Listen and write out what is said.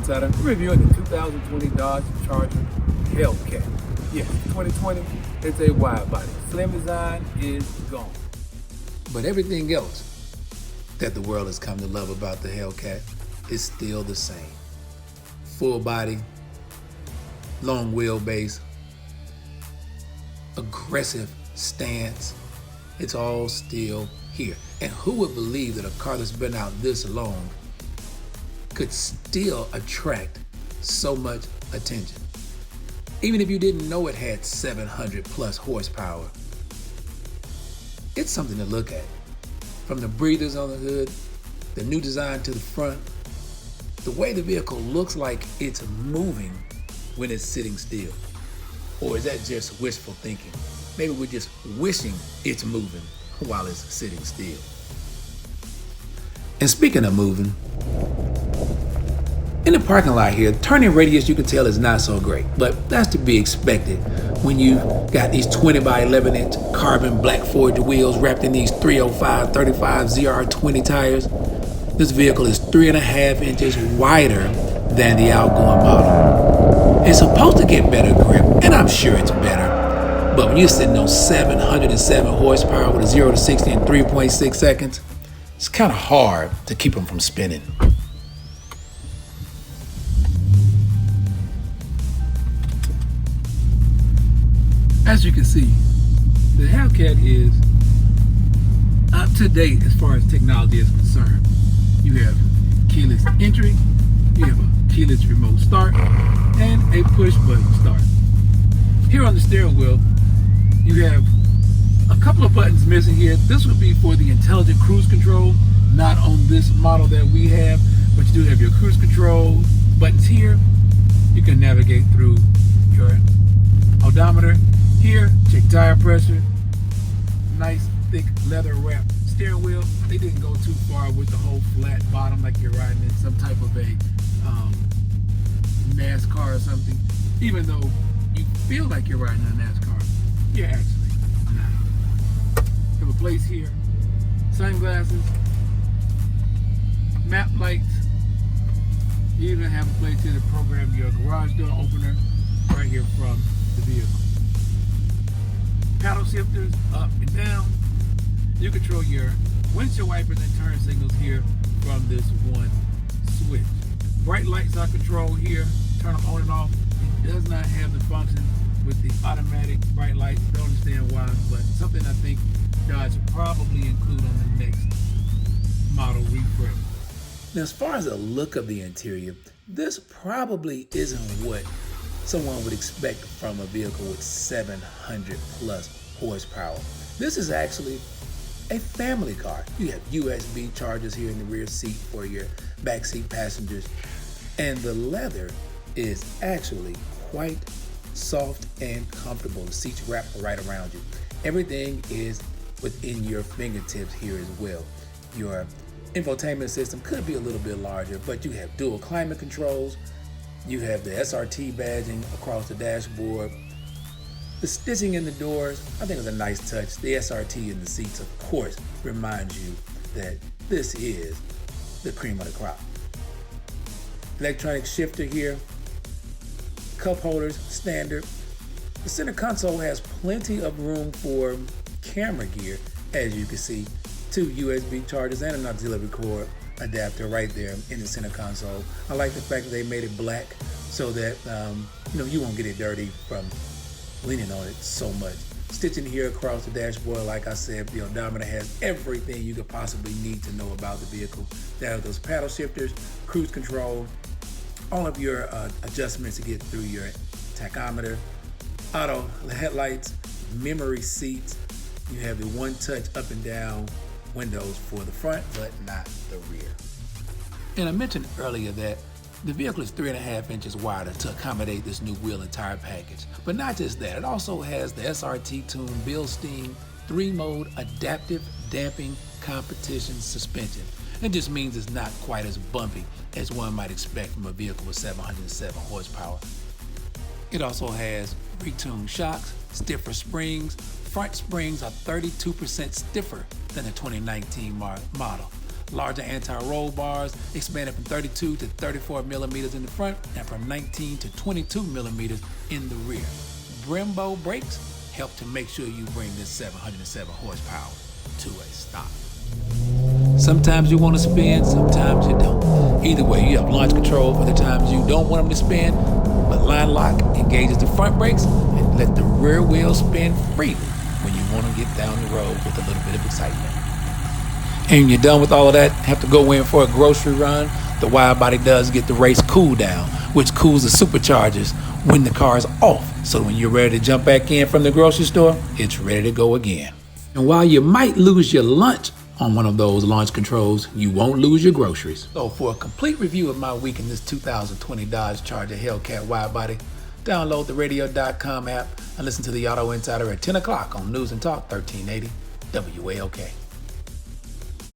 Insider, reviewing the 2020 Dodge Charger Hellcat. Yes, 2020, it's a wide body. Slim design is gone. But everything else that the world has come to love about the Hellcat is still the same. Full body, long wheelbase, aggressive stance, it's all still here. And who would believe that a car that's been out this long could still attract so much attention? Even if you didn't know it had 700 plus horsepower, it's something to look at. From the breathers on the hood, the new design to the front, the way the vehicle looks like it's moving when it's sitting still. Or is that just wishful thinking? Maybe we're just wishing it's moving while it's sitting still. And speaking of moving, in the parking lot here, turning radius you can tell is not so great, but that's to be expected when you got these 20 by 11 inch carbon black forged wheels wrapped in these 305 35 ZR20 tires. This vehicle is 3.5 inches wider than the outgoing model. It's supposed to get better grip, and I'm sure it's better, but when you're sitting on 707 horsepower with a 0 to 60 in 3.6 seconds, it's kind of hard to keep them from spinning. As you can see, the Hellcat is up to date as far as technology is concerned. You have keyless entry, you have a keyless remote start, and a push button start. Here on the steering wheel, you have a couple of buttons missing here. This would be for the intelligent cruise control, not on this model that we have, but you do have your cruise control buttons here. You can navigate through your odometer. Here, check tire pressure. Nice thick leather wrapped steering wheel. They didn't go too far with the whole flat bottom like you're riding in some type of a NASCAR or something. Even though you feel like you're riding in a NASCAR, you're actually not. You have a place here, sunglasses, map lights. You even have a place here to program your garage door opener right here from the vehicle. Paddle shifters up and down. You control your windshield wipers and turn signals here from this one switch. Bright lights are controlled here, turn them on and off. It does not have the function with the automatic bright lights. Don't understand why, but something I think Dodge will probably include on the next model refresh. Now, as far as the look of the interior, this probably isn't what someone would expect from a vehicle with 700 plus horsepower. This is actually a family car. You have USB chargers here in the rear seat for your backseat passengers, and the leather is actually quite soft and comfortable. The seats wrap right around you. Everything is within your fingertips here as well. Your infotainment system could be a little bit larger, but you have dual climate controls. You have the SRT badging across the dashboard. The stitching in the doors, I think, is a nice touch. The SRT in the seats, of course, reminds you that this is the cream of the crop. Electronic shifter here. Cup holders, standard. The center console has plenty of room for camera gear, as you can see. 2 USB chargers and an auxiliary cord adapter right there in the center console. I like the fact that they made it black so that you won't get it dirty from leaning on it so much. Stitching here across the dashboard, like I said, the odometer has everything you could possibly need to know about the vehicle. There are those paddle shifters, cruise control, all of your adjustments to get through your tachometer, auto headlights, memory seats. You have the one-touch up and down windows for the front, but not the rear. And I mentioned earlier that the vehicle is 3.5 inches wider to accommodate this new wheel and tire package. But not just that, it also has the SRT Tune Bilstein 3-mode adaptive damping competition suspension. It just means it's not quite as bumpy as one might expect from a vehicle with 707 horsepower. It also has retuned shocks, stiffer springs. Front springs are 32% stiffer than the 2019 model. larger anti-roll bars, expanded from 32 to 34 millimeters in the front and from 19 to 22 millimeters in the rear. Brembo brakes help to make sure you bring this 707 horsepower to a stop. Sometimes you want to spin, sometimes you don't. Either way, you have launch control for the times you don't want them to spin, but line lock engages the front brakes and let the rear wheel spin freely when you want to get down the road with a little bit of excitement. And when you're done with all of that, have to go in for a grocery run, the wide body does get the race cool down, which cools the superchargers when the car is off. So when you're ready to jump back in from the grocery store, it's ready to go again. And while you might lose your lunch on one of those launch controls, you won't lose your groceries. So for a complete review of my week in this 2020 Dodge Charger Hellcat wide body, download the radio.com app and listen to the Auto Insider at 10 o'clock on News and Talk 1380 WAOK.